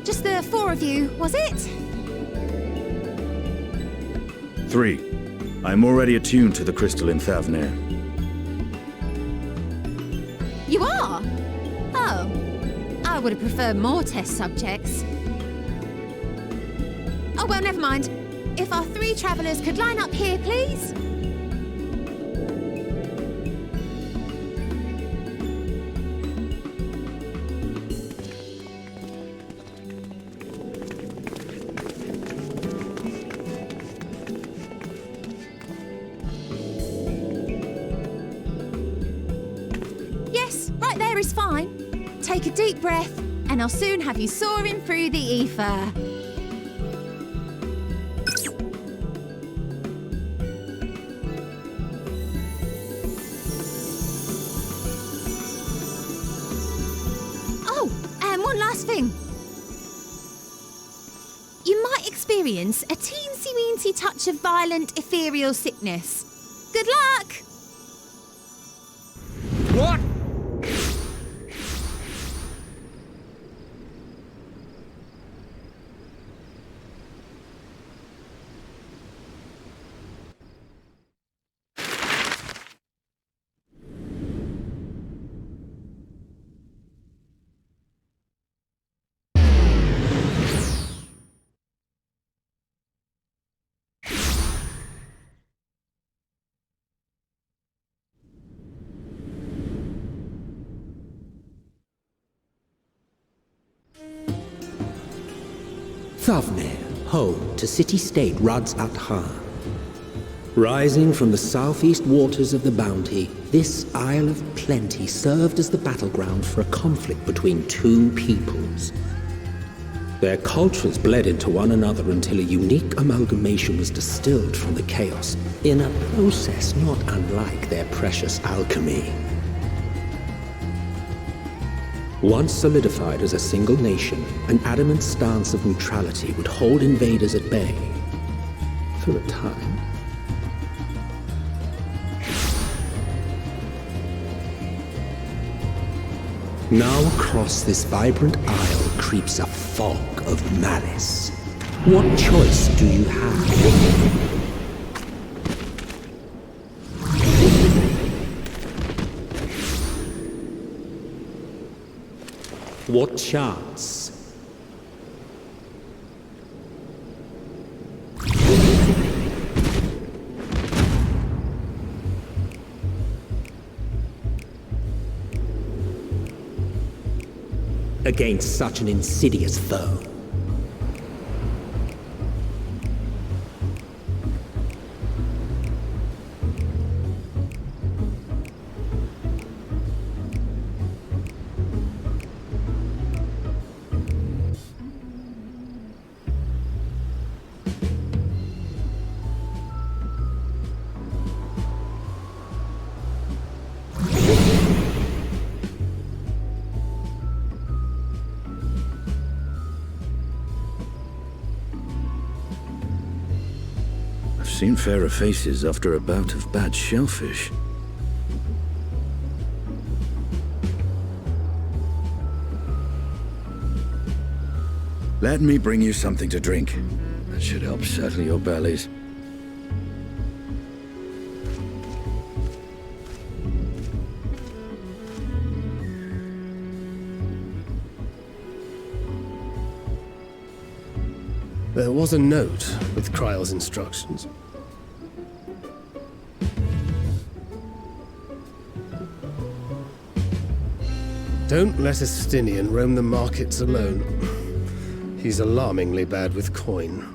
Just the 4 of you, was it? 3. I'm already attuned to the crystal in Thavnair. You are? Oh. I would have preferred more test subjects. Oh, well, never mind. If our 3 travelers could line up here, please? Yes, right there is fine. Take a deep breath, and I'll soon have you soaring through the ether. One last thing. You might experience a teensy-weensy touch of violent ethereal sickness. Good luck! What? Thavnair, home to city-state Radz-at-Han. Rising from the southeast waters of the Bounty, this Isle of Plenty served as the battleground for a conflict between 2 peoples. Their cultures bled into one another until a unique amalgamation was distilled from the chaos, in a process not unlike their precious alchemy. Once solidified as a single nation, an adamant stance of neutrality would hold invaders at bay. For a time. Now across this vibrant isle creeps a fog of malice. What choice do you have? What chance? Against such an insidious foe. Seen fairer faces after a bout of bad shellfish. Let me bring you something to drink. That should help settle your bellies. There was a note with Kryle's instructions. Don't let Estinian roam the markets alone. He's alarmingly bad with coin.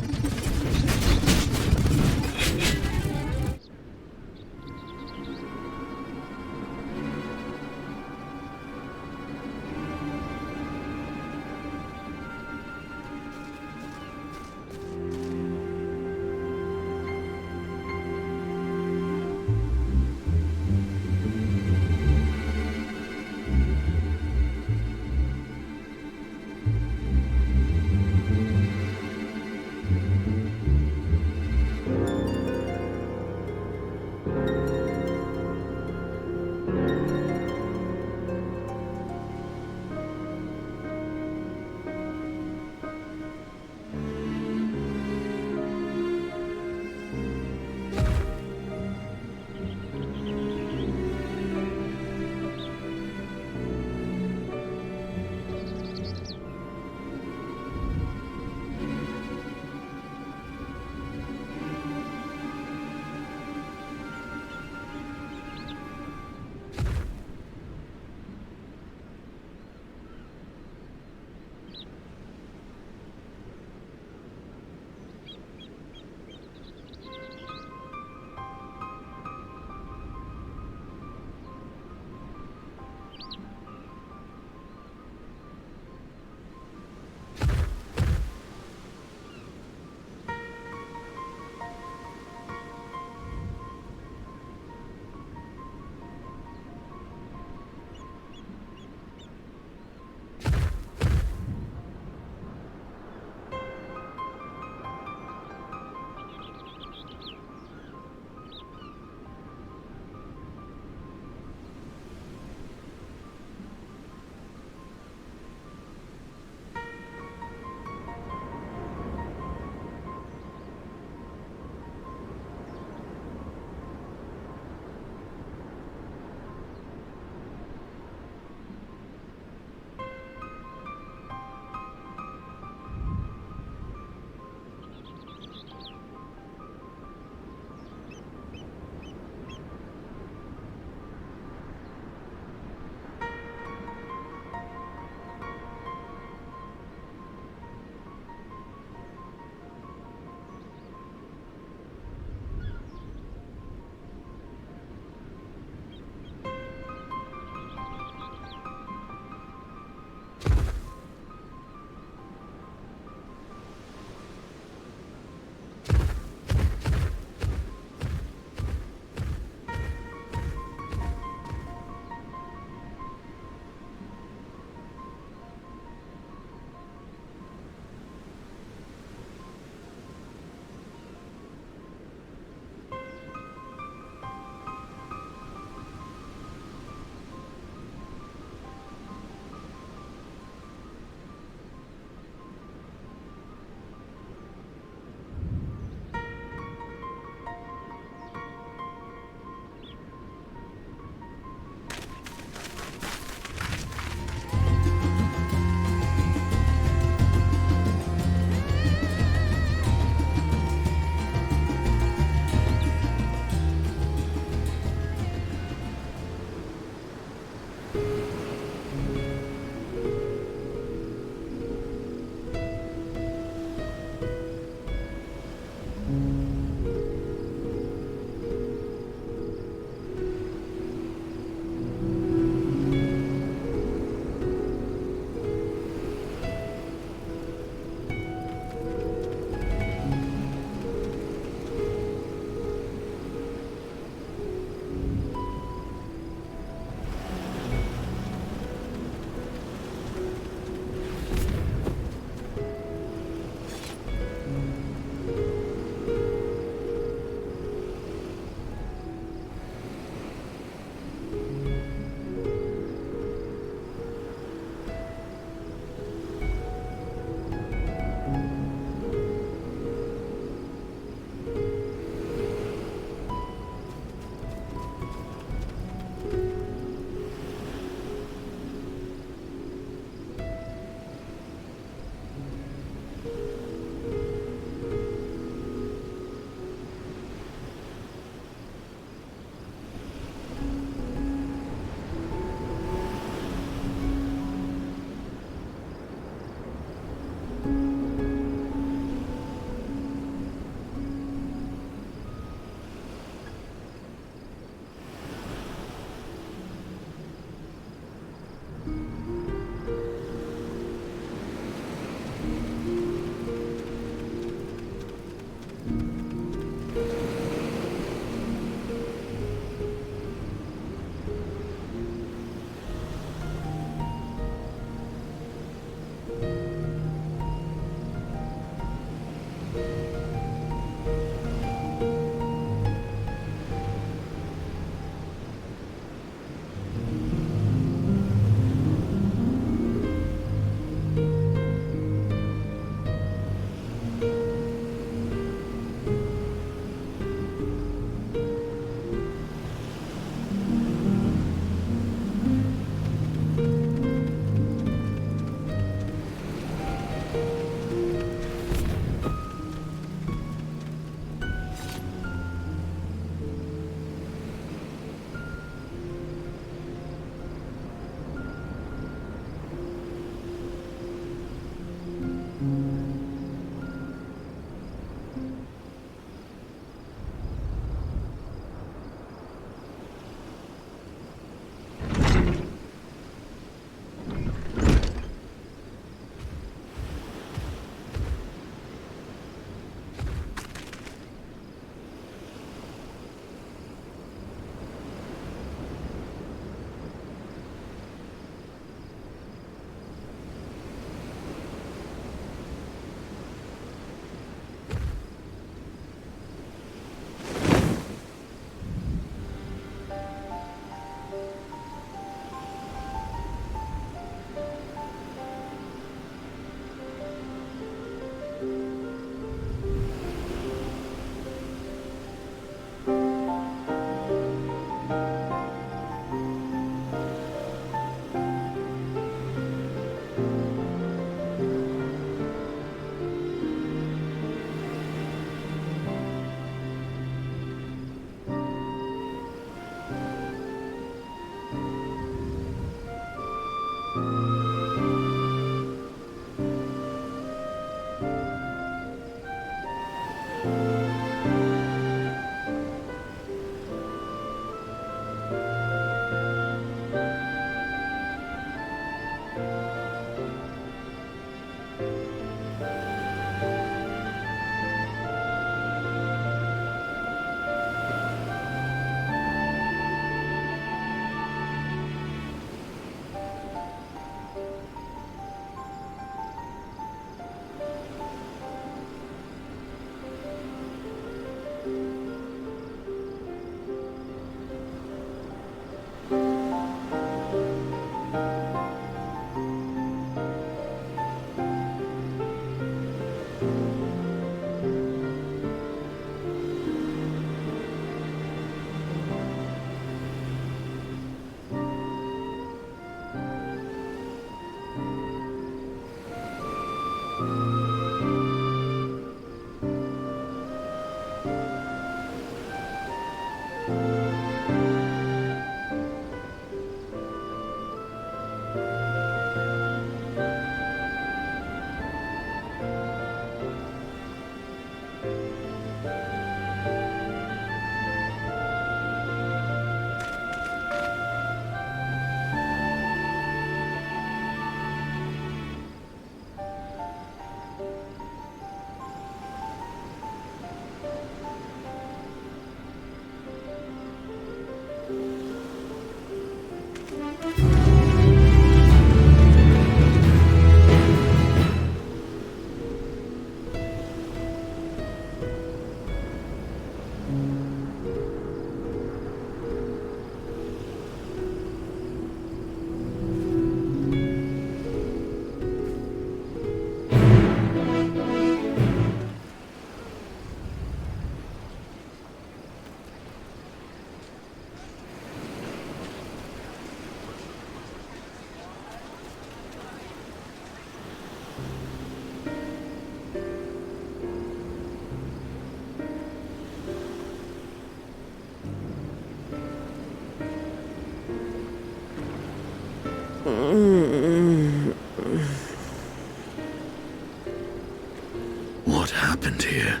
What happened here?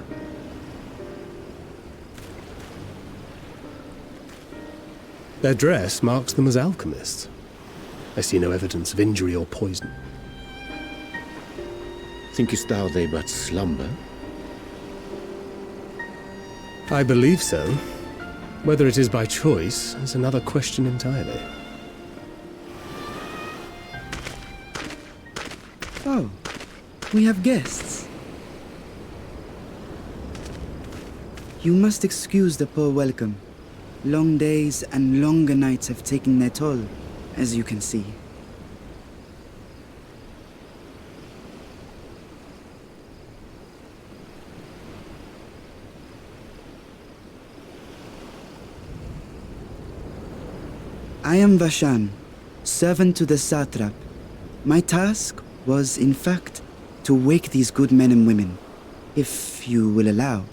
Their dress marks them as alchemists. I see no evidence of injury or poison. Thinkest thou they but slumber? I believe so. Whether it is by choice is another question entirely. Oh, we have guests. You must excuse the poor welcome. Long days and longer nights have taken their toll, as you can see. I am Vashan, servant to the Satrap. My task was, in fact, to wake these good men and women, if you will allow.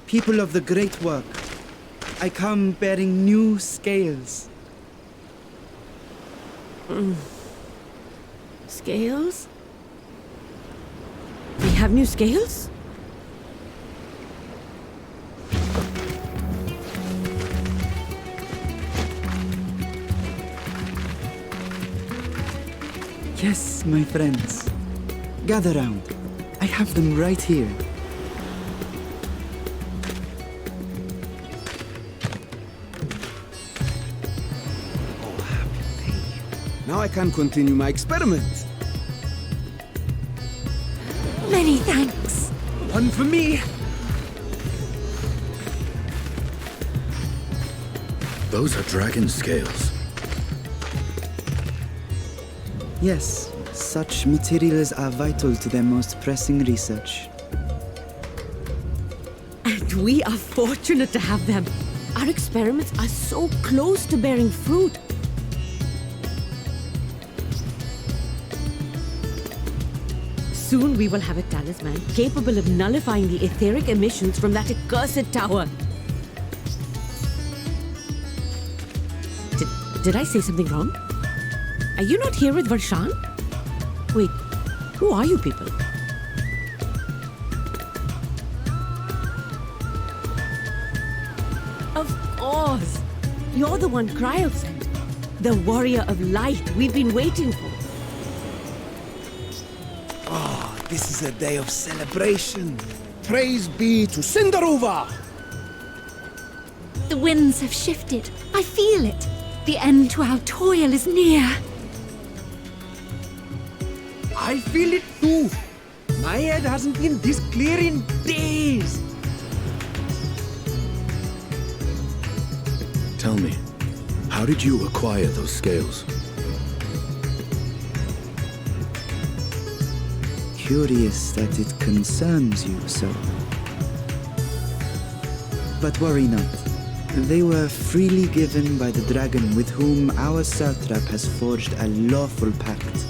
People of the Great Work, I come bearing new scales. Scales? We have new scales? Yes, my friends. Gather round. I have them right here. Now I can continue my experiment. Many thanks. One for me. Those are dragon scales. Yes, such materials are vital to their most pressing research. And we are fortunate to have them. Our experiments are so close to bearing fruit. Soon we will have a talisman capable of nullifying the etheric emissions from that accursed tower. Did I say something wrong? Are you not here with Varshan? Wait, who are you people? Of course! You're the one Cryo sent. The warrior of light we've been waiting for. This is a day of celebration. Praise be to Cinderova! The winds have shifted. I feel it. The end to our toil is near. I feel it too. My head hasn't been this clear in days. Tell me, how did you acquire those scales? Curious that it concerns you so. But worry not. They were freely given by the dragon with whom our satrap has forged a lawful pact.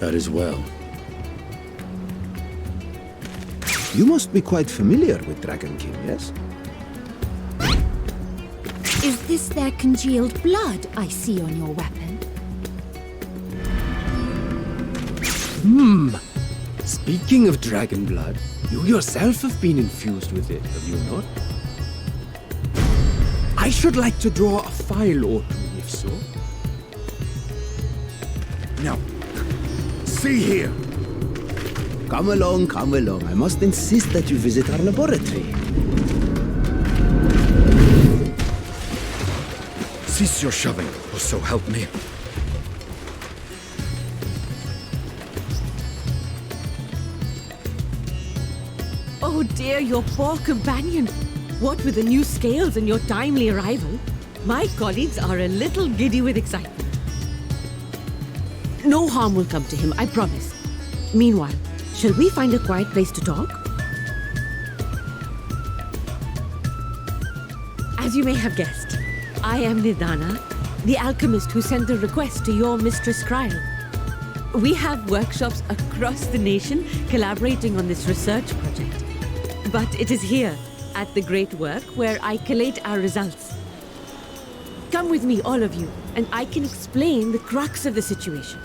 That is well. You must be quite familiar with Dragon King, yes? Is this their congealed blood I see on your weapon? Speaking of dragon blood, you yourself have been infused with it, have you not? I should like to draw a file or two, if so. Now, see here. Come along, come along. I must insist that you visit our laboratory. Cease your shoving, or so help me. Oh dear, your poor companion. What with the new scales and your timely arrival, my colleagues are a little giddy with excitement. No harm will come to him, I promise. Meanwhile, shall we find a quiet place to talk? As you may have guessed, I am Nidana, the alchemist who sent the request to your Mistress Kryl. We have workshops across the nation collaborating on this research project. But it is here, at the Great Work, where I collate our results. Come with me, all of you, and I can explain the crux of the situation.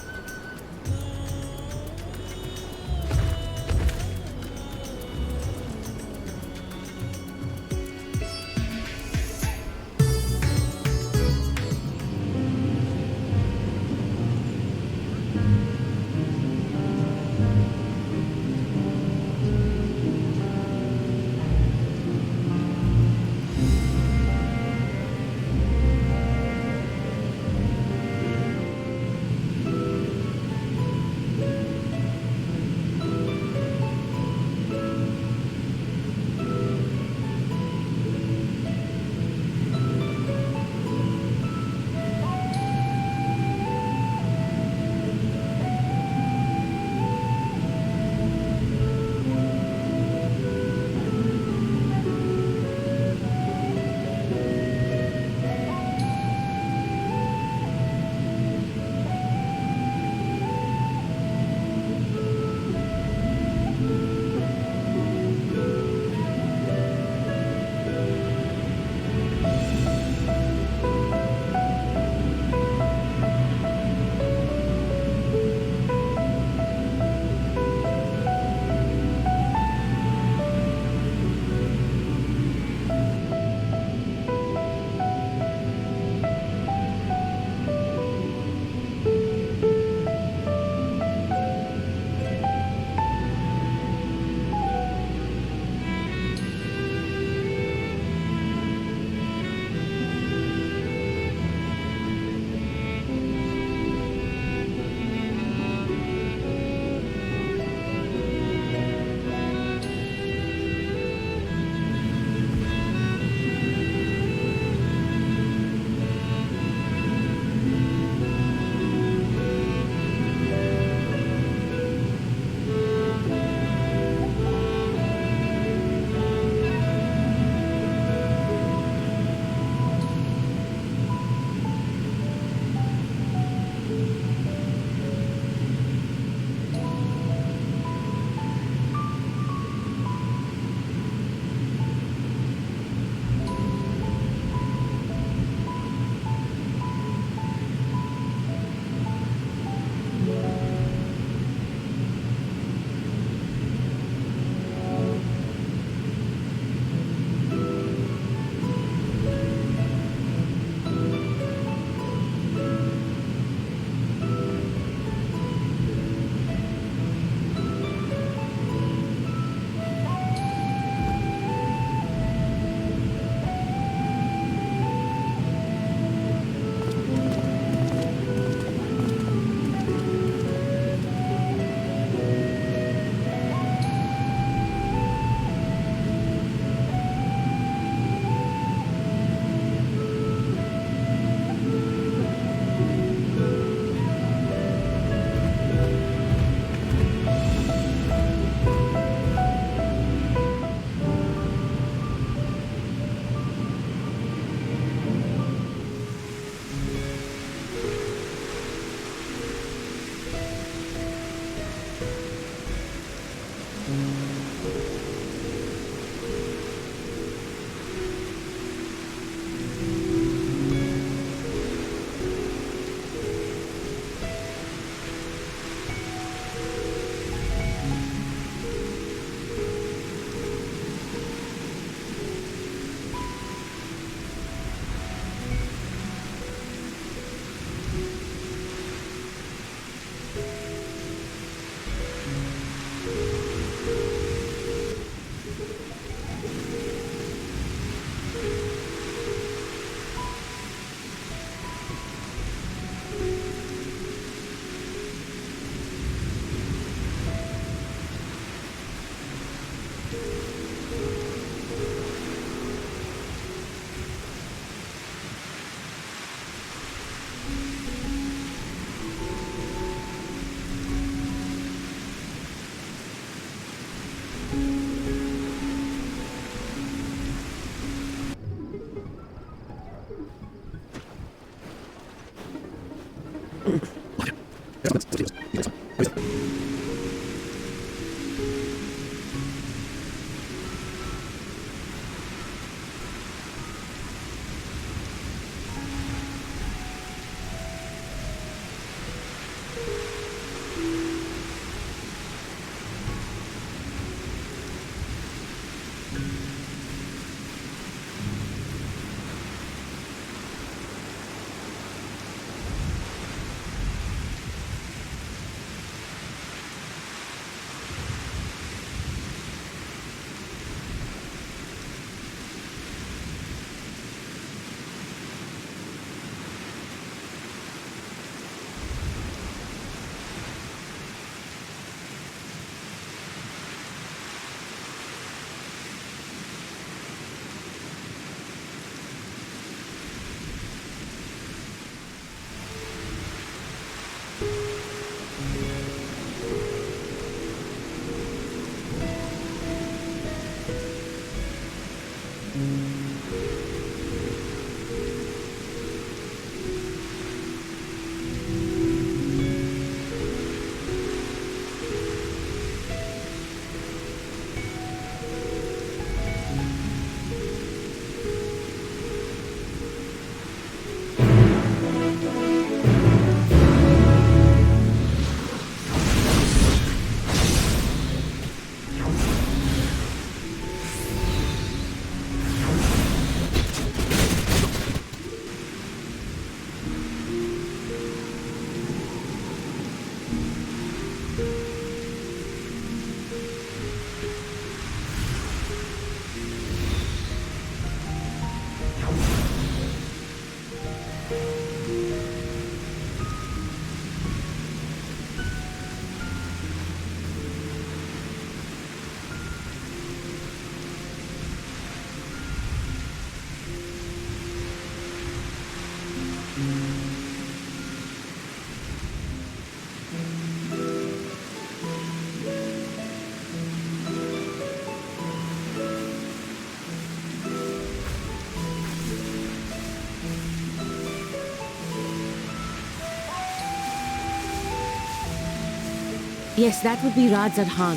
Yes, that would be Radz-at-Han.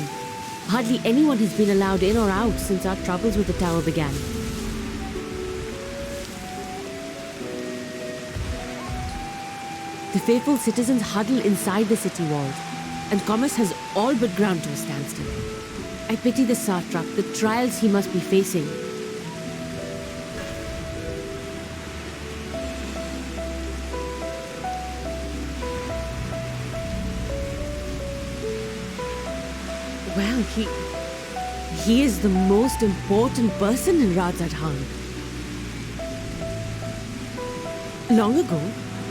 Hardly anyone has been allowed in or out since our troubles with the tower began. The faithful citizens huddle inside the city walls, and commerce has all but ground to a standstill. I pity the Satrap, the trials he must be facing. Well, he is the most important person in Radz-at-Han. Long ago,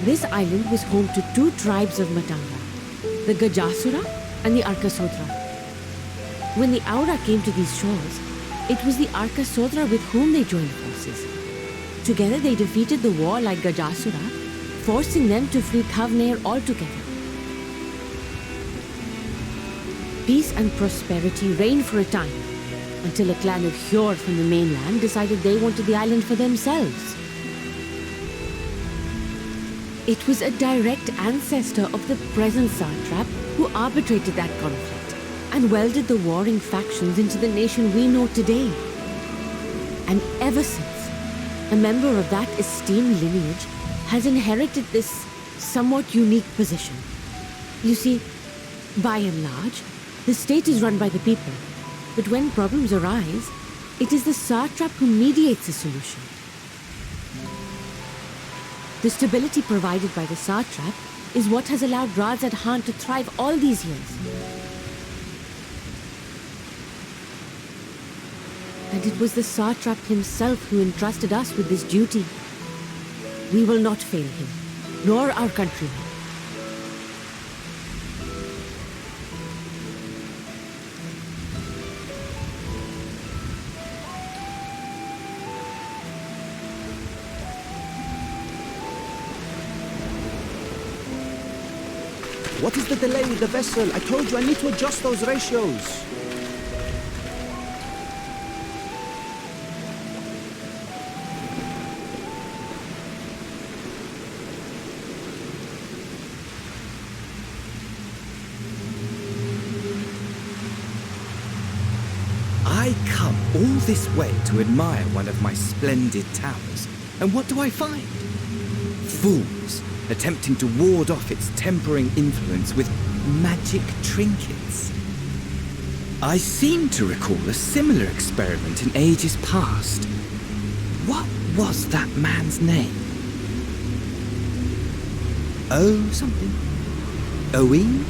this island was home to two tribes of Matanga, the Gajasura and the Arkasodra. When the Aura came to these shores, it was the Arkasodra with whom they joined forces. Together they defeated the warlike Gajasura, forcing them to flee Thavnair altogether. Peace and prosperity reigned for a time, until a clan of Hjord from the mainland decided they wanted the island for themselves. It was a direct ancestor of the present Satrap who arbitrated that conflict and welded the warring factions into the nation we know today. And ever since, a member of that esteemed lineage has inherited this somewhat unique position. You see, by and large, the state is run by the people, but when problems arise, it is the Satrap who mediates a solution. The stability provided by the Satrap is what has allowed Radz-at-Han to thrive all these years. And it was the Satrap himself who entrusted us with this duty. We will not fail him, nor our countrymen. What is the delay with the vessel? I told you I need to adjust those ratios. I come all this way to admire one of my splendid towers, and what do I find? Fools attempting to ward off its tempering influence with magic trinkets. I seem to recall a similar experiment in ages past. What was that man's name? Oh, something. Owen?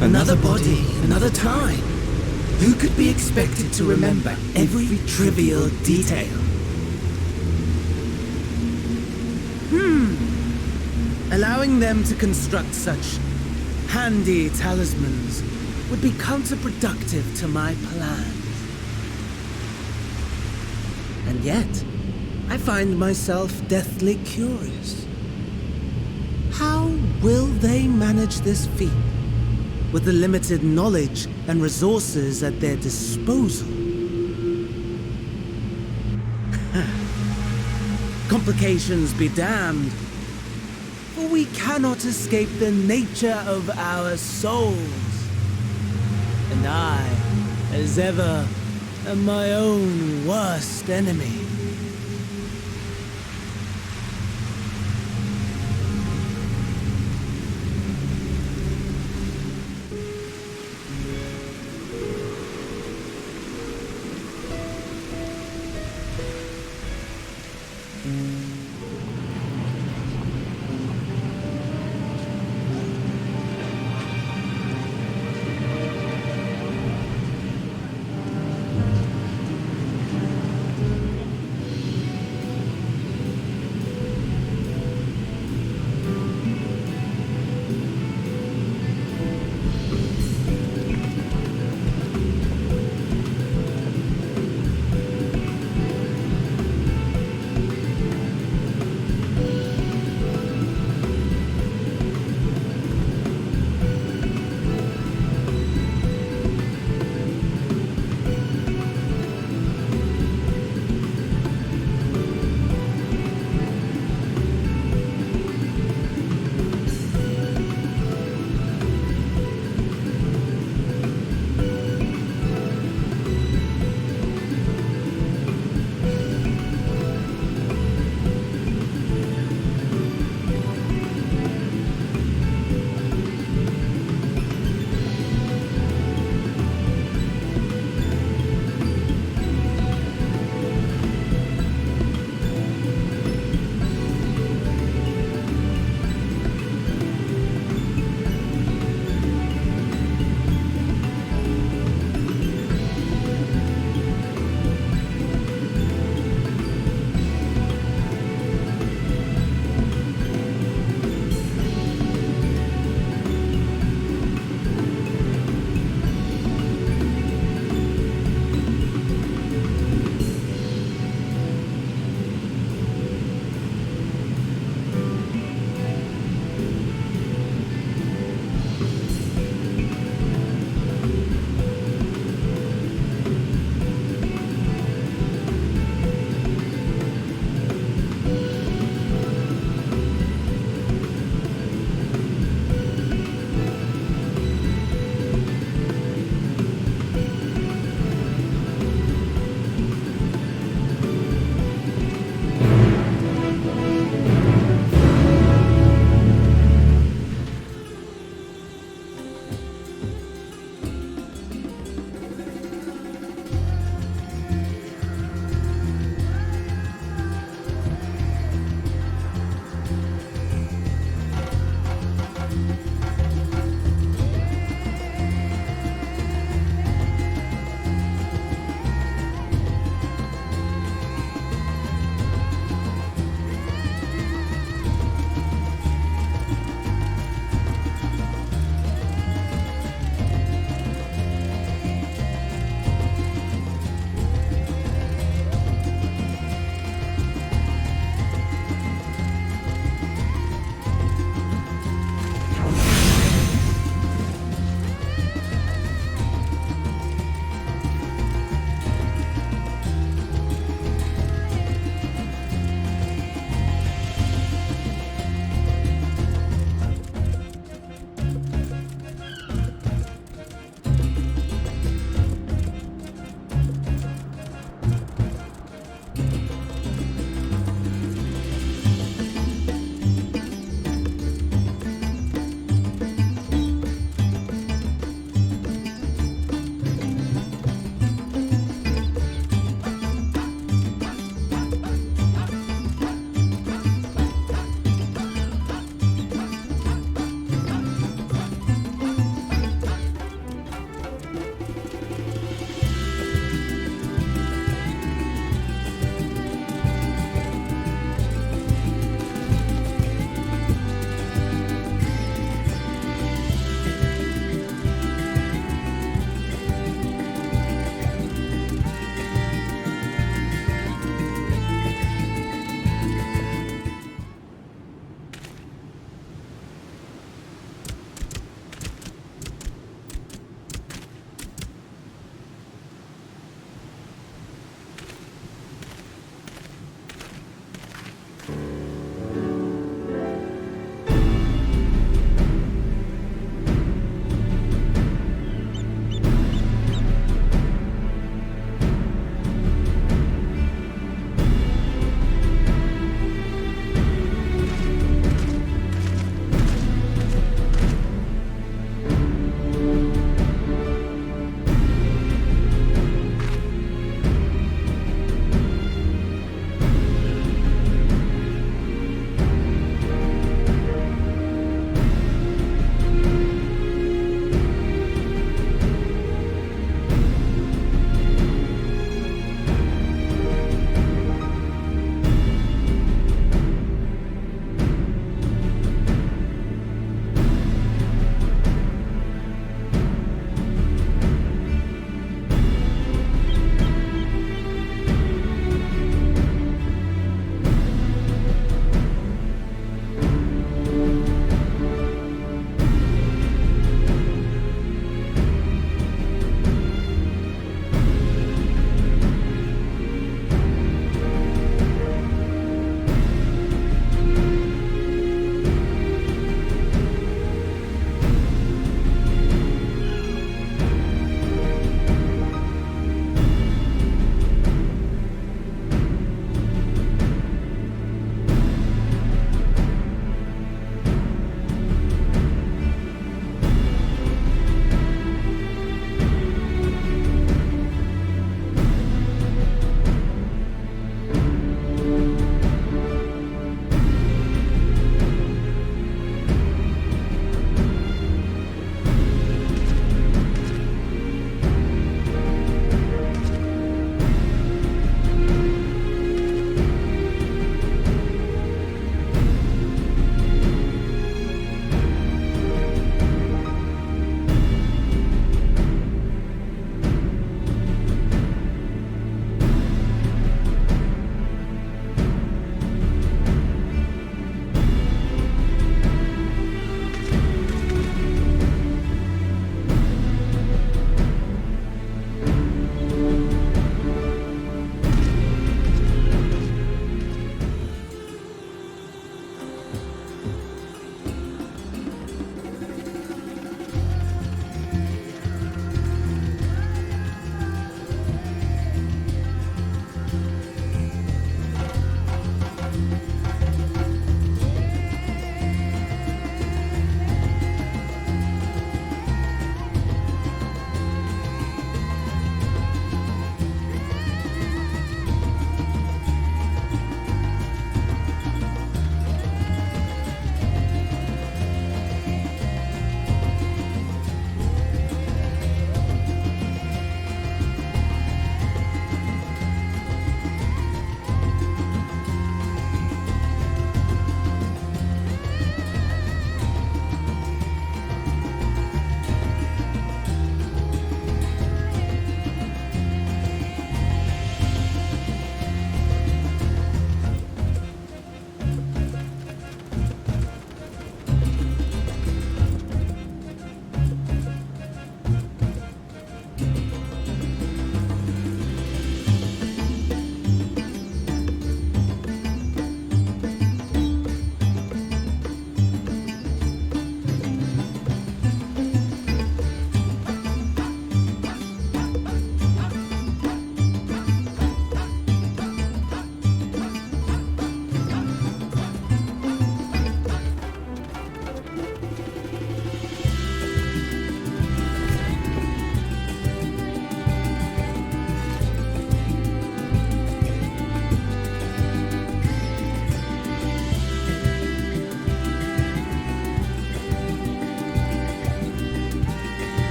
Another body, another time. Who could be expected to remember every trivial detail? Allowing them to construct such handy talismans would be counterproductive to my plans. And yet, I find myself deathly curious. How will they manage this feat with the limited knowledge and resources at their disposal? Complications be damned, for we cannot escape the nature of our souls. And I, as ever, am my own worst enemy.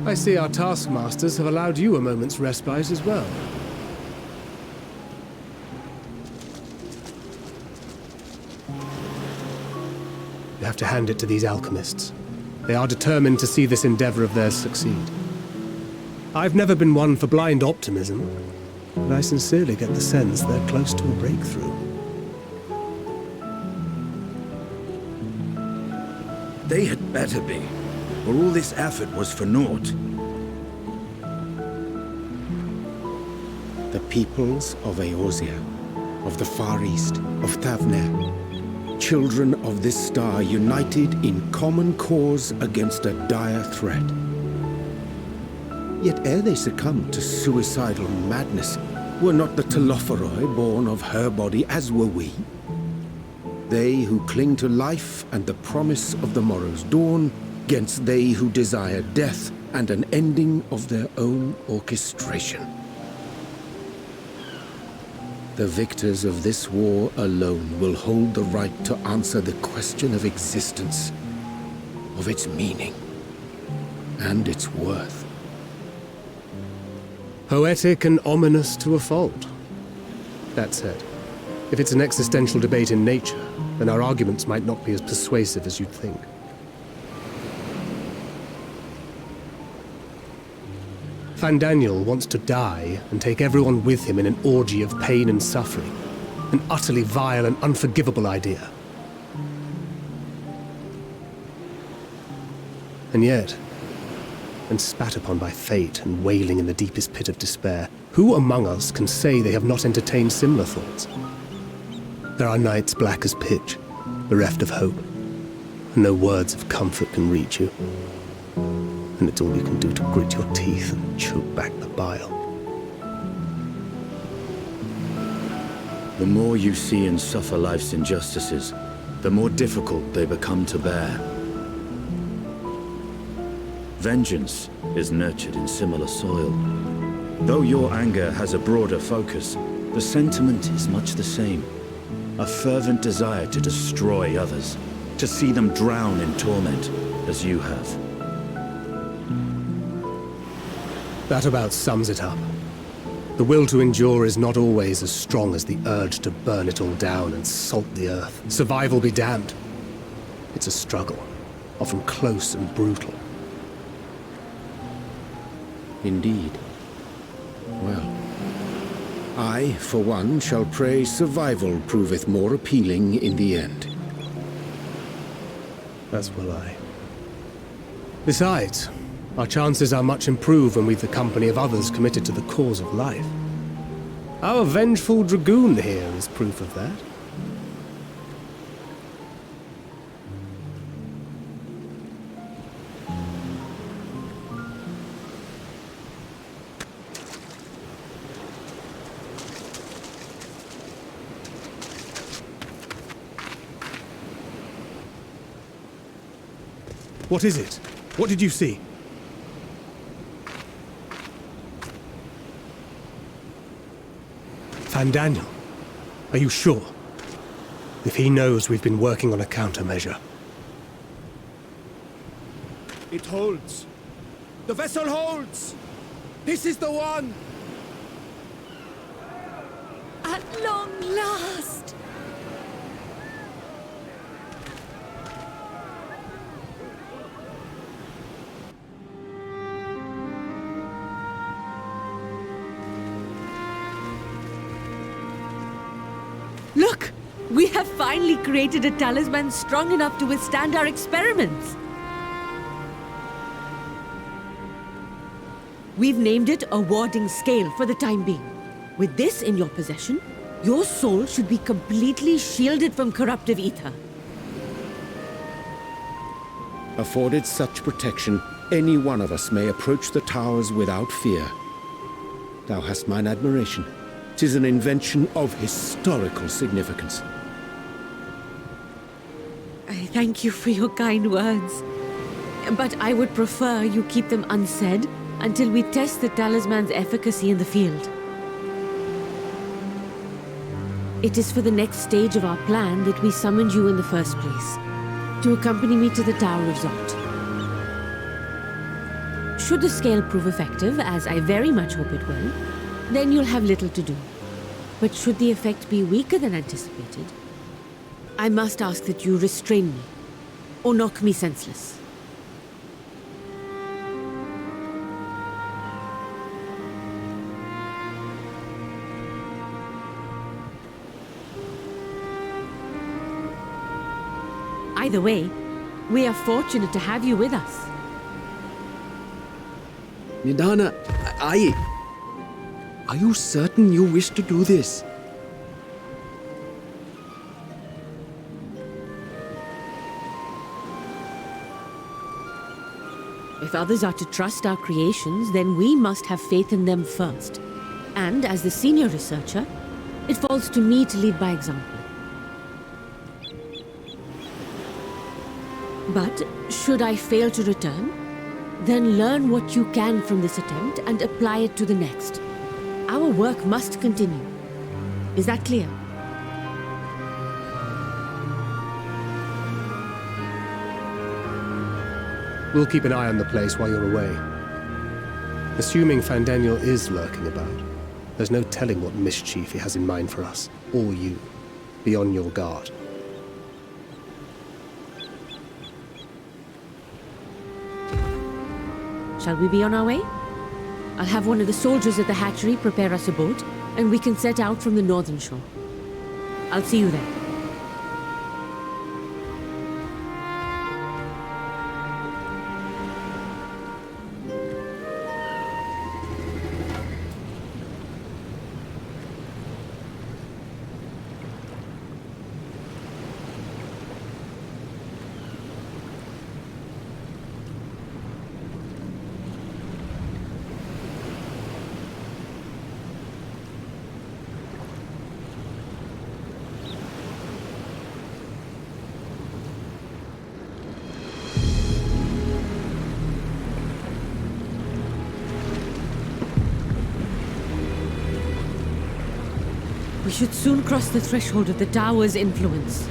I see our taskmasters have allowed you a moment's respite as well. You have to hand it to these alchemists. They are determined to see this endeavor of theirs succeed. I've never been one for blind optimism, but I sincerely get the sense they're close to a breakthrough. They had better be, or all this effort was for naught. The peoples of Eorzea, of the Far East, of Thavnair, children of this star united in common cause against a dire threat. Yet ere they succumbed to suicidal madness, were not the Telophoroi born of her body as were we? They who cling to life and the promise of the morrow's dawn, against they who desire death and an ending of their own orchestration. The victors of this war alone will hold the right to answer the question of existence, of its meaning, and its worth. Poetic and ominous to a fault. That said, if it's an existential debate in nature, then our arguments might not be as persuasive as you'd think. Fandaniel wants to die and take everyone with him in an orgy of pain and suffering. An utterly vile and unforgivable idea. And yet, when spat upon by fate and wailing in the deepest pit of despair, who among us can say they have not entertained similar thoughts? There are nights black as pitch, bereft of hope, and no words of comfort can reach you. And it's all you can do to grit your teeth and choke back the bile. The more you see and suffer life's injustices, the more difficult they become to bear. Vengeance is nurtured in similar soil. Though your anger has a broader focus, the sentiment is much the same. A fervent desire to destroy others, to see them drown in torment, as you have. That about sums it up. The will to endure is not always as strong as the urge to burn it all down and salt the earth. Survival be damned. It's a struggle, often close and brutal. Indeed. Well, I, for one, shall pray survival proveth more appealing in the end. As will I. Besides, our chances are much improved when we've the company of others committed to the cause of life. Our vengeful dragoon here is proof of that. What is it? What did you see? Fandaniel, are you sure? If he knows we've been working on a countermeasure. It holds. The vessel holds! This is the one! At long last! Look! We have finally created a talisman strong enough to withstand our experiments! We've named it a warding scale for the time being. With this in your possession, your soul should be completely shielded from corruptive ether. Afforded such protection, any one of us may approach the towers without fear. Thou hast mine admiration. 'Tis an invention of historical significance. I thank you for your kind words. But I would prefer you keep them unsaid until we test the talisman's efficacy in the field. It is for the next stage of our plan that we summoned you in the first place, to accompany me to the Tower of Zot. Should the scale prove effective, as I very much hope it will, then you'll have little to do. But should the effect be weaker than anticipated, I must ask that you restrain me, or knock me senseless. Either way, we are fortunate to have you with us. Nidana, are you certain you wish to do this? If others are to trust our creations, then we must have faith in them first. And as the senior researcher, it falls to me to lead by example. But should I fail to return, then learn what you can from this attempt and apply it to the next. Our work must continue. Is that clear? We'll keep an eye on the place while you're away. Assuming Fandaniel is lurking about, there's no telling what mischief he has in mind for us, or you. Be on your guard. Shall we be on our way? I'll have one of the soldiers at the hatchery prepare us a boat, and we can set out from the northern shore. I'll see you there. We should soon cross the threshold of the tower's influence.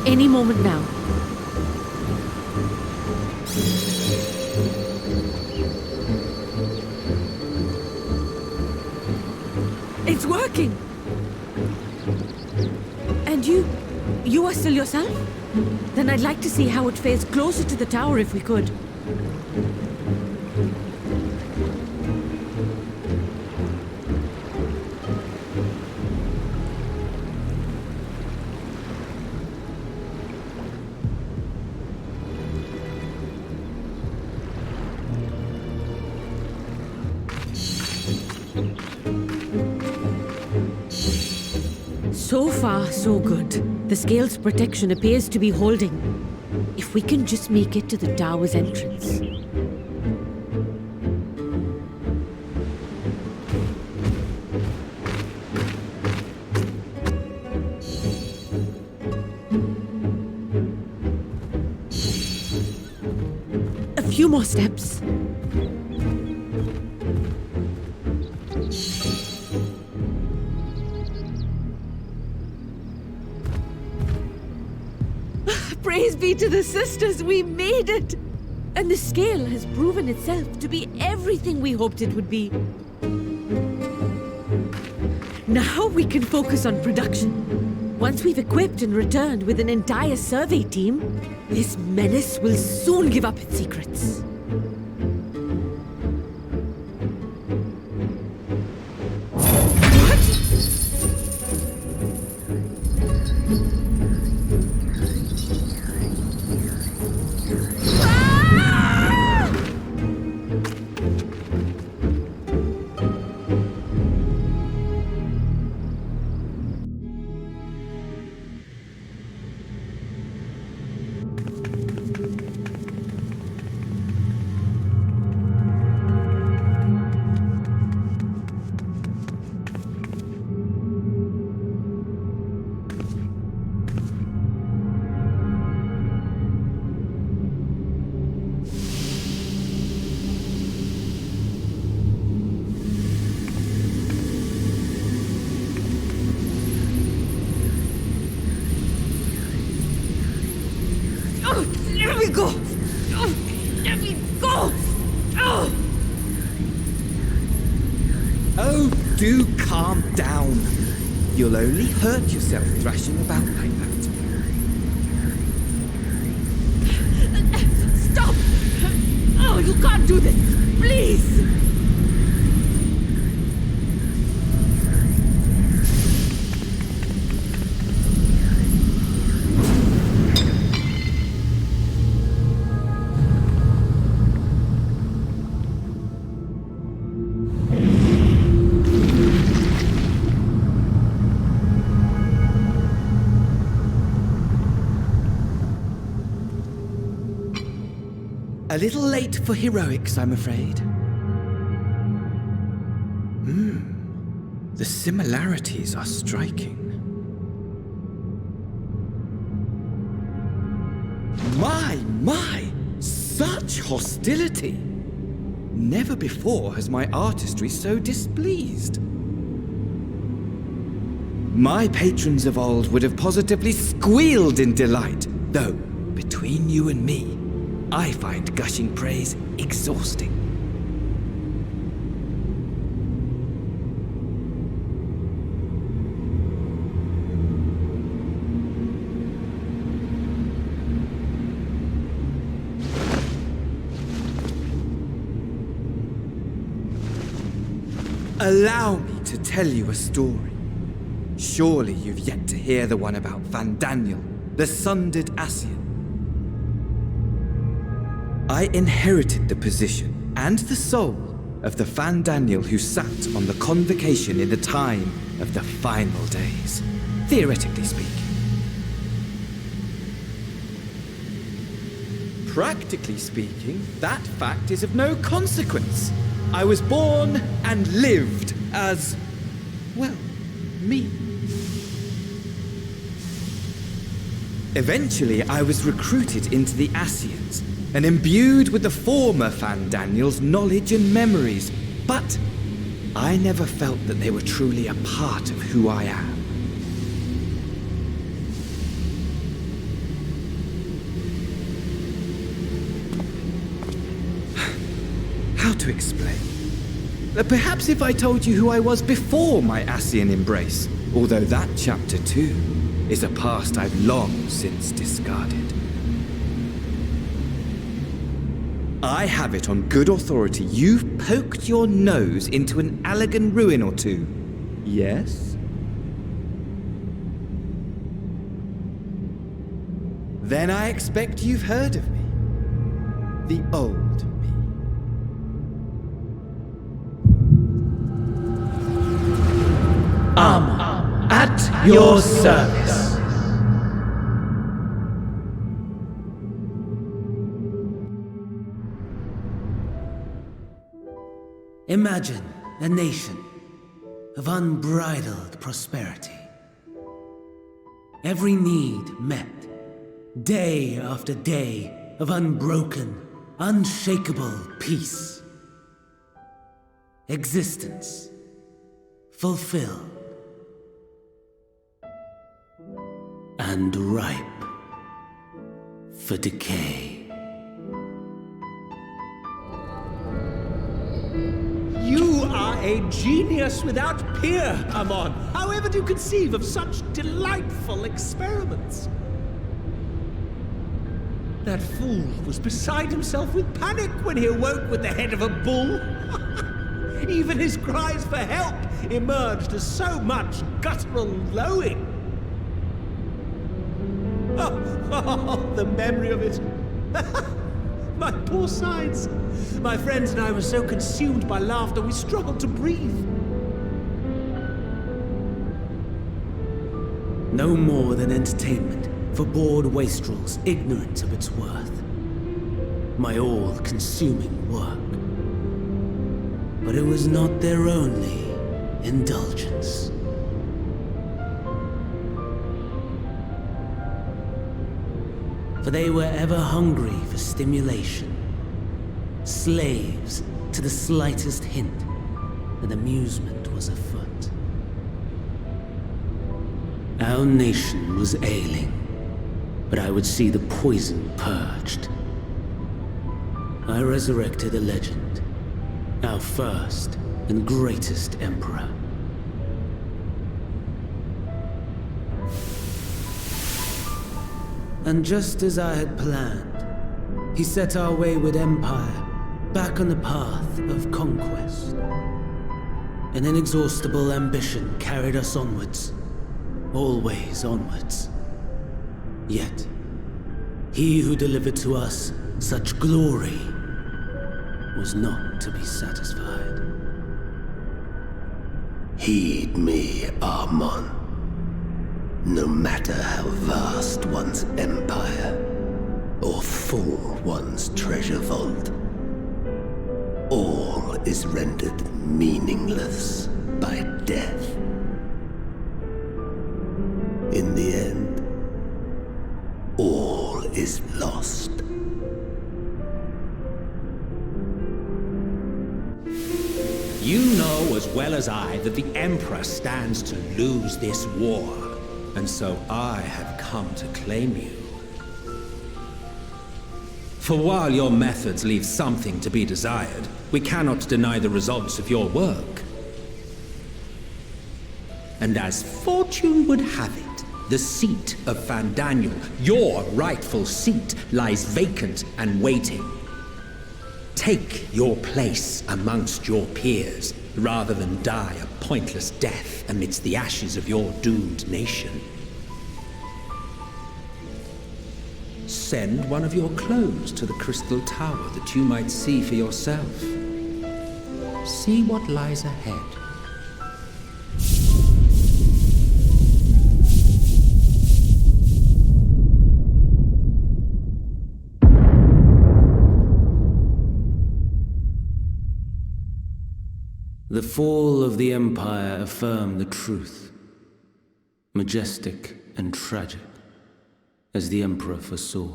Any moment now. It's working! And you are still yourself? Then I'd like to see how it fares closer to the tower if we could. So far, so good. The scale's protection appears to be holding. If we can just make it to the tower's entrance. A few more steps. Praise be to the sisters, we made it! And the scale has proven itself to be everything we hoped it would be. Now we can focus on production. Once we've equipped and returned with an entire survey team, this menace will soon give up its secrets. Let me go! Let me go! Oh, do calm down. You'll only hurt yourself thrashing about like that. Stop! Oh, you can't do this! Please! A little late for heroics, I'm afraid. The similarities are striking. My! Such hostility! Never before has my artistry so displeased. My patrons of old would have positively squealed in delight, though, between you and me, I find gushing praise exhausting. Allow me to tell you a story. Surely you've yet to hear the one about Vandaniel, the sundered Ascian. I inherited the position and the soul of the Vandaniel who sat on the convocation in the time of the final days, theoretically speaking. Practically speaking, that fact is of no consequence. I was born and lived as, well, me. Eventually, I was recruited into the Ascians and imbued with the former Vandaniel's knowledge and memories, but I never felt that they were truly a part of who I am. How to explain? Perhaps if I told you who I was before my Ascian embrace, although that chapter too is a past I've long since discarded. I have it on good authority you've poked your nose into an Allagan ruin or two. Yes? Then I expect you've heard of me. The old me. Amon, at your service. Imagine a nation of unbridled prosperity. Every need met, day after day of unbroken, unshakable peace. Existence fulfilled and ripe for decay. You are a genius without peer, Amon. How ever do you conceive of such delightful experiments? That fool was beside himself with panic when he awoke with the head of a bull. Even his cries for help emerged as so much guttural lowing. Oh, the memory of it. My poor sides. My friends and I were so consumed by laughter we struggled to breathe. No more than entertainment for bored wastrels ignorant of its worth. My all-consuming work. But it was not their only indulgence. For they were ever hungry for stimulation, slaves to the slightest hint that amusement was afoot. Our nation was ailing, but I would see the poison purged. I resurrected a legend, our first and greatest emperor. And just as I had planned, he set our wayward empire back on the path of conquest. An inexhaustible ambition carried us onwards, always onwards. Yet, he who delivered to us such glory was not to be satisfied. Heed me, Amon. No matter how vast one's empire, or full one's treasure vault, all is rendered meaningless by death. In the end, all is lost. You know as well as I that the Emperor stands to lose this war, and so I have come to claim you. For while your methods leave something to be desired, we cannot deny the results of your work. And as fortune would have it, the seat of Fandaniel, your rightful seat, lies vacant and waiting. Take your place amongst your peers, rather than die a pointless death amidst the ashes of your doomed nation. Send one of your clones to the Crystal Tower that you might see for yourself. See what lies ahead. The fall of the Empire affirmed the truth, majestic and tragic, as the Emperor foresaw.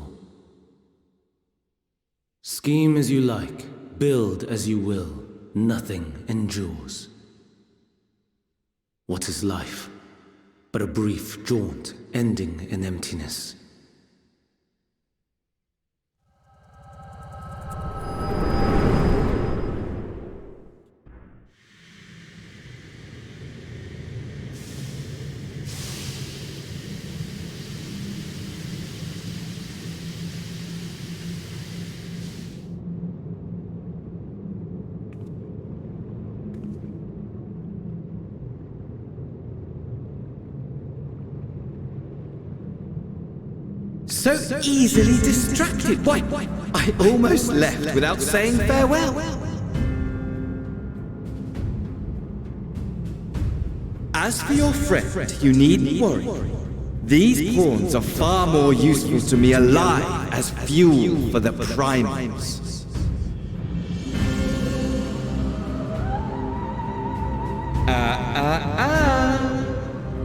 Scheme as you like, build as you will, nothing endures. What is life but a brief jaunt ending in emptiness? So easily distracted. Why, I almost left without saying farewell. As for your friend, you needn't worry. These pawns are far more useful to me alive as fuel for the primals.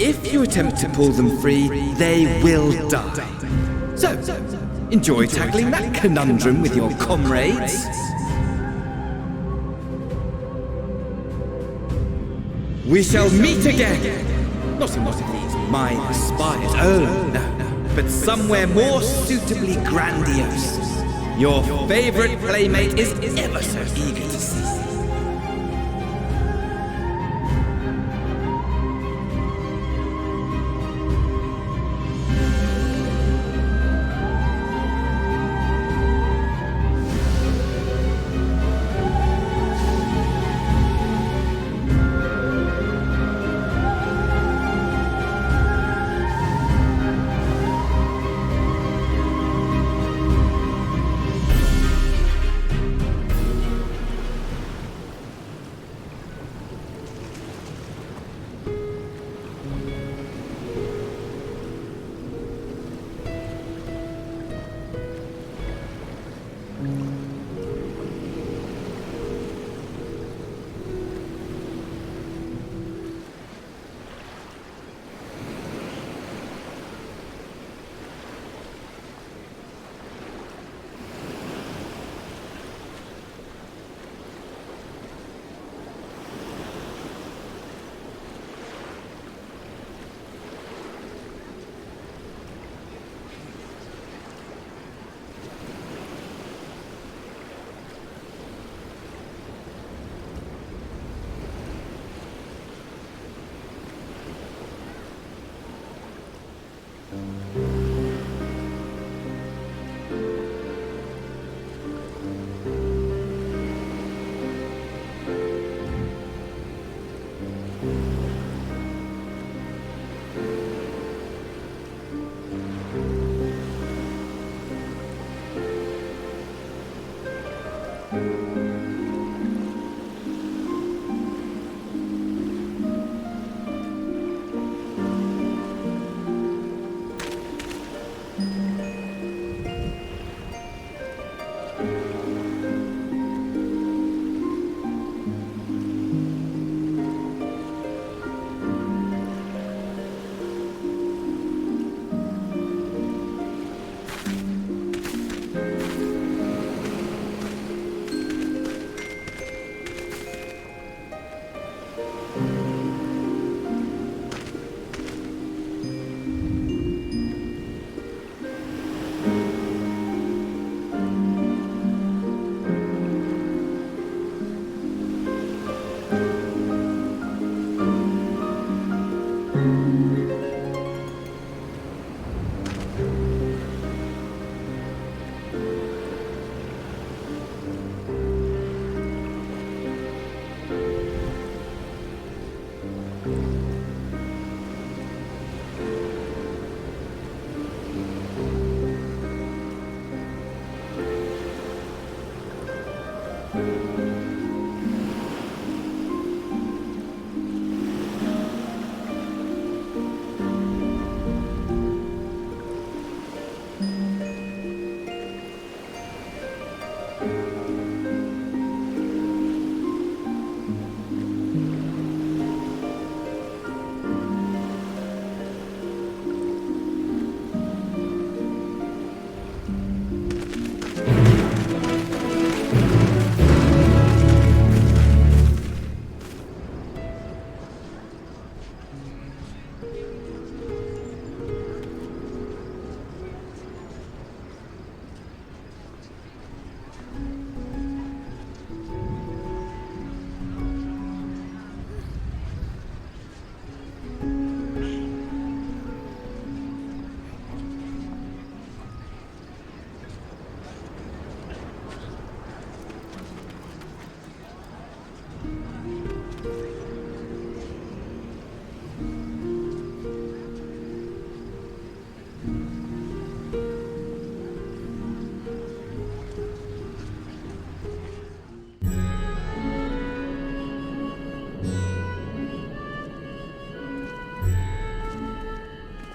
If you attempt to pull them free, they will die. So, enjoy tackling that conundrum with your comrades. We shall meet again! Not in one of these mine spires, oh no, but somewhere more suitably grandiose. Your favorite playmate is ever so eager to see you.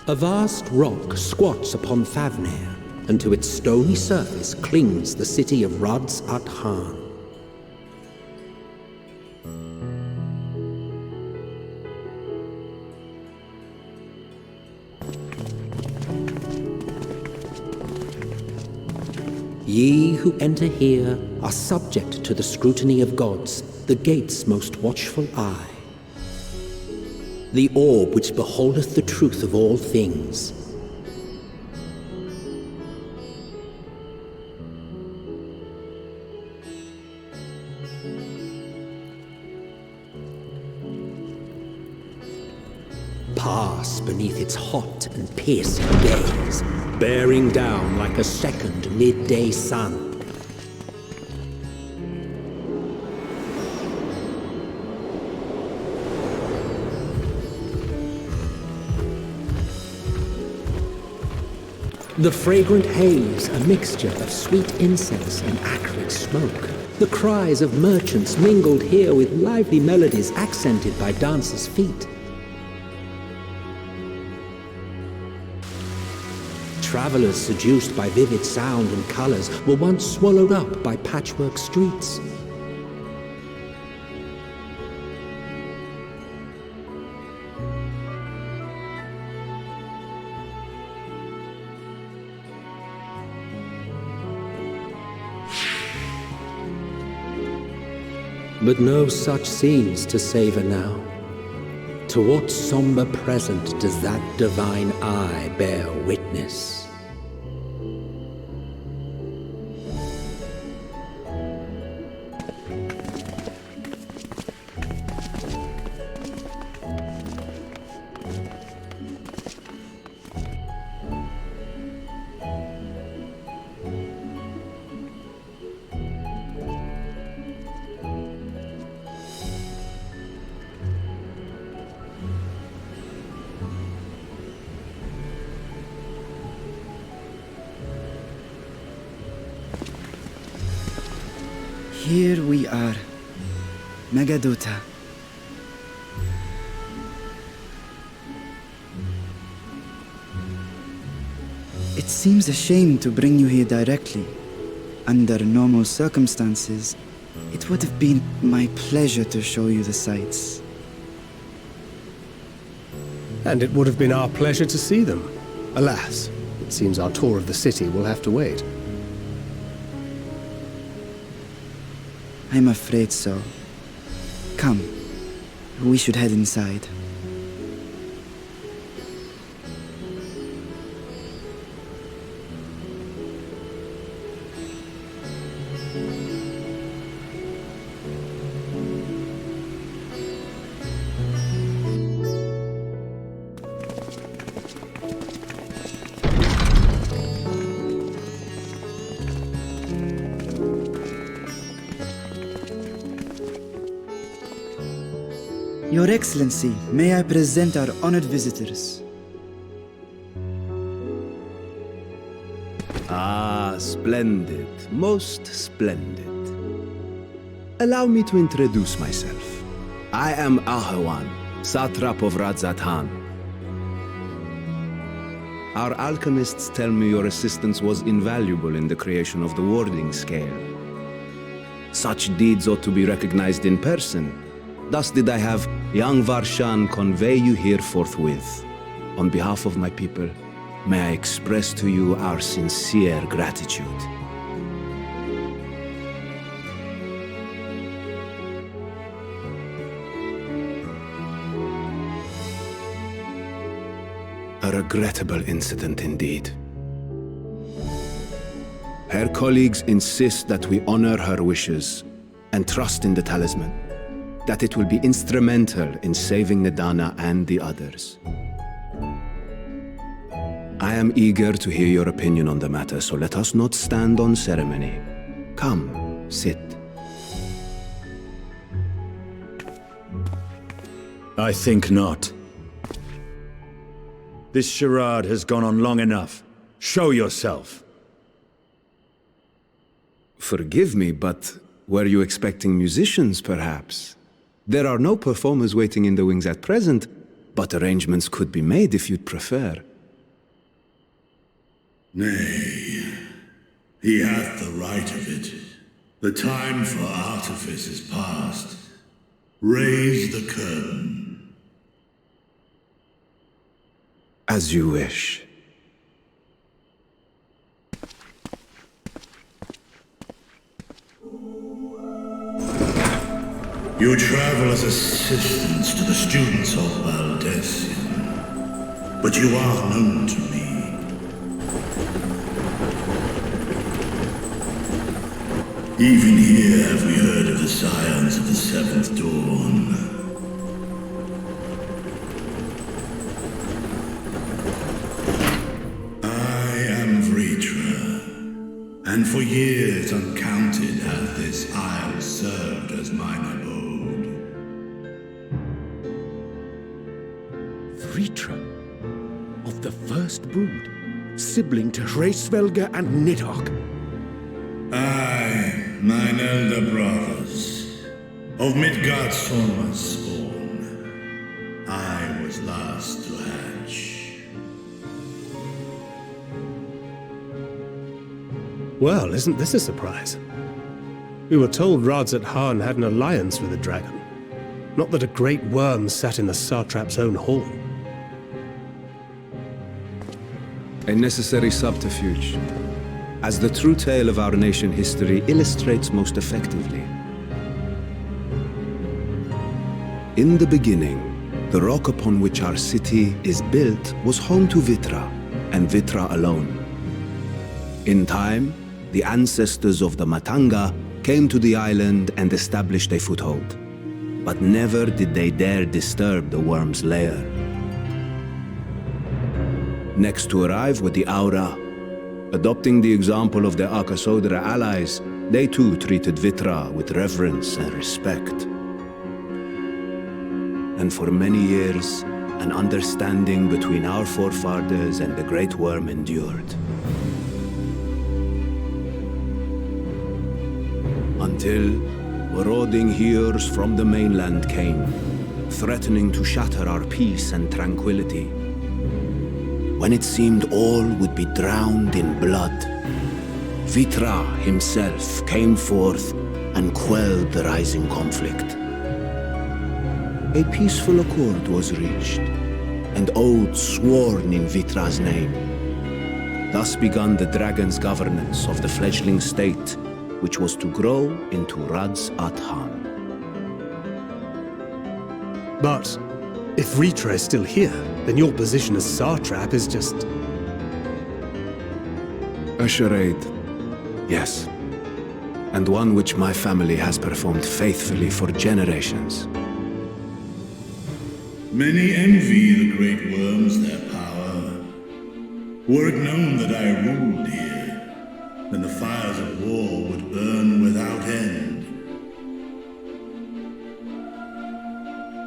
A vast rock squats upon Thavnair, and to its stony surface clings the city of Radz-at-Han. Ye who enter here are subject to the scrutiny of gods, the gate's most watchful eye. The orb which beholdeth the truth of all things. Pass beneath its hot and piercing gaze, bearing down like a second midday sun. The fragrant haze, a mixture of sweet incense and acrid smoke. The cries of merchants mingled here with lively melodies accented by dancers' feet. Travelers seduced by vivid sound and colors were once swallowed up by patchwork streets. But no such scenes to savor now. To what somber present does that divine eye bear witness? Here we are. Megadota. It seems a shame to bring you here directly. Under normal circumstances, it would have been my pleasure to show you the sights. And it would have been our pleasure to see them. Alas, it seems our tour of the city will have to wait. I'm afraid so. Come, we should head inside. Your Excellency, may I present our honored visitors? Ah, splendid. Most splendid. Allow me to introduce myself. I am Ahawan, Satrap of Radz-at-Han. Our alchemists tell me your assistance was invaluable in the creation of the warding scale. Such deeds ought to be recognized in person. Thus did I have young Varshan convey you here forthwith. On behalf of my people, may I express to you our sincere gratitude. A regrettable incident indeed. Her colleagues insist that we honor her wishes and trust in the talisman, that it will be instrumental in saving Nidana and the others. I am eager to hear your opinion on the matter, so let us not stand on ceremony. Come, sit. I think not. This charade has gone on long enough. Show yourself. Forgive me, but were you expecting musicians, perhaps? There are no performers waiting in the wings at present, but arrangements could be made if you'd prefer. Nay, he hath the right of it. The time for artifice is past. Raise the curtain. As you wish. You travel as assistants to the students of Valdesian, but you are known to me. Even here have we heard of the scions of the Seventh Dawn. I am Vritra, and for years uncounted hath this isle served as mine abode. Vritra, of the First Brood, sibling to Hraesvelga and Nidhogg. Aye, mine elder brothers, of Midgard's Sorma's spawn. I was last to hatch. Well, isn't this a surprise? We were told Radz-at-Han had an alliance with a dragon. Not that a great worm sat in the satrap's own hall. A necessary subterfuge, as the true tale of our nation history illustrates most effectively. In the beginning, the rock upon which our city is built was home to Vitra, and Vitra alone. In time, the ancestors of the Matanga came to the island and established a foothold. But never did they dare disturb the worm's lair. Next to arrive were the Aura. Adopting the example of their Akasodra allies, they too treated Vitra with reverence and respect. And for many years, an understanding between our forefathers and the Great Worm endured. Until marauding heroes from the mainland came, threatening to shatter our peace and tranquility. When it seemed all would be drowned in blood, Vitra himself came forth and quelled the rising conflict. A peaceful accord was reached, and oaths sworn in Vitra's name. Thus began the dragon's governance of the fledgling state, which was to grow into Radz-at-Han. But if Vitra is still here, then your position as Satrap is just... A charade, yes. And one which my family has performed faithfully for generations. Many envy the great worms their power. Were it known that I ruled here, then the fires of war would burn without end.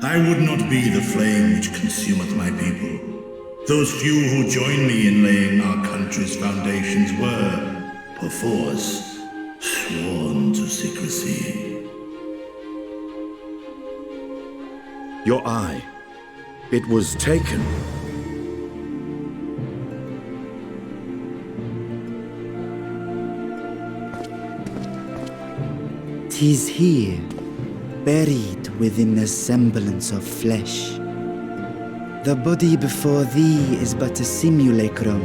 I would not be the flame which consumeth my people. Those few who joined me in laying our country's foundations were, perforce, sworn to secrecy. Your eye. It was taken. "'Tis here, buried within the semblance of flesh. The body before thee is but a simulacrum,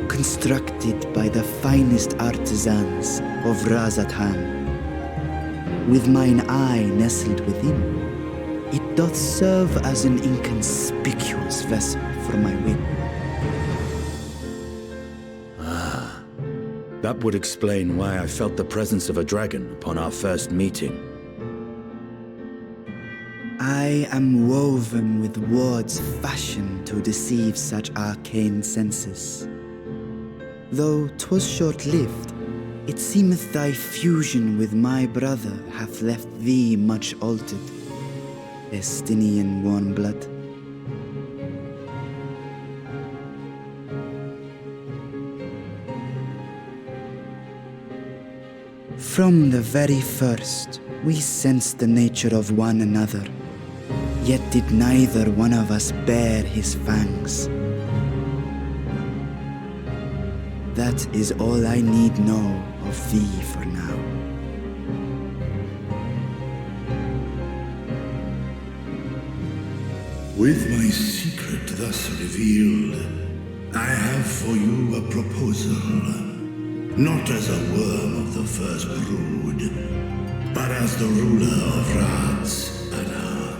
constructed by the finest artisans of Radz-at-Han. With mine eye nestled within, it doth serve as an inconspicuous vessel for my whim." That would explain why I felt the presence of a dragon upon our first meeting. I am woven with words fashioned to deceive such arcane senses. Though 'twas short-lived, it seemeth thy fusion with my brother hath left thee much altered, Estinian warm blood. From the very first, we sensed the nature of one another, yet did neither one of us bare his fangs. That is all I need know of thee for now. With my secret thus revealed, I have for you a proposal. Not as a worm of the first brood, but as the ruler of Radz-at-Han.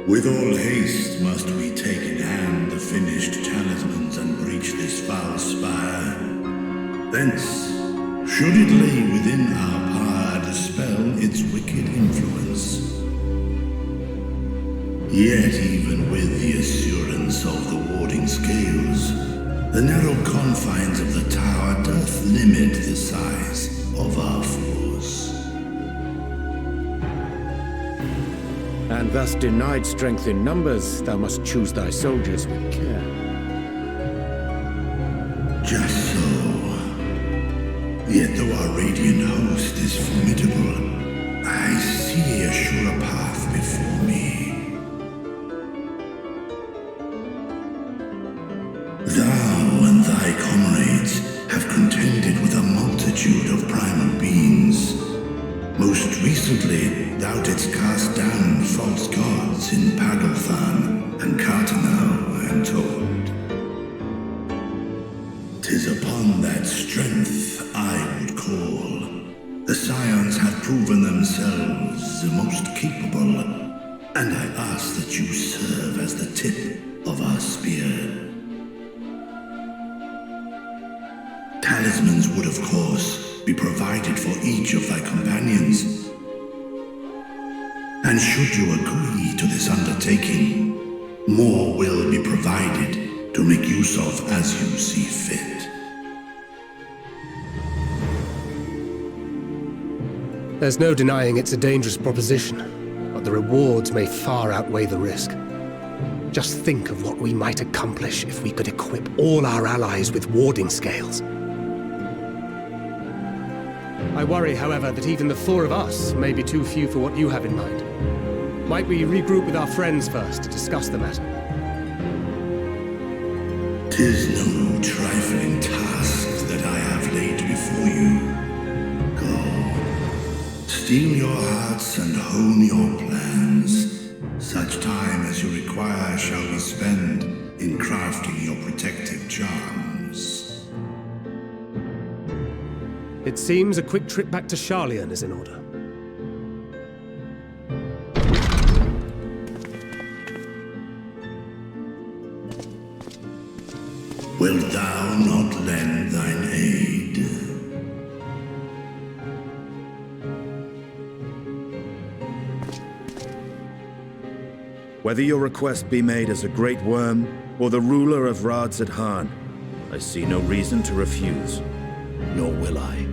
With all haste must we take in hand the finished talismans and breach this foul spire. Thence, should it lay within our power, dispel its wicked influence. Yet even with the assurance of the warding scales, the narrow confines of the tower doth limit the size of our force. And thus denied strength in numbers, thou must choose thy soldiers with care. Just so. Yet though our radiant host is formidable, I see a surer path before me. Thou and thy comrades have contended with a multitude of primal beings. Most recently, thou didst cast down false gods in Pagalthan and Cartanau, I am told. 'Tis upon that strength I would call. The scions have proven themselves the most capable, and I ask that you serve as the tip of our spear. Talismans would, of course, be provided for each of thy companions. And should you agree to this undertaking, more will be provided to make use of as you see fit. There's no denying it's a dangerous proposition, but the rewards may far outweigh the risk. Just think of what we might accomplish if we could equip all our allies with warding scales. I worry, however, that even the four of us may be too few for what you have in mind. Might we regroup with our friends first to discuss the matter? 'Tis no trifling task that I have laid before you. Go, steel your hearts and hone your plans. Such time as you require shall be spent in crafting your protective charms. It seems a quick trip back to Sharlayan is in order. Wilt thou not lend thine aid? Whether your request be made as a great worm or the ruler of Radz-at-Han, I see no reason to refuse, nor will I.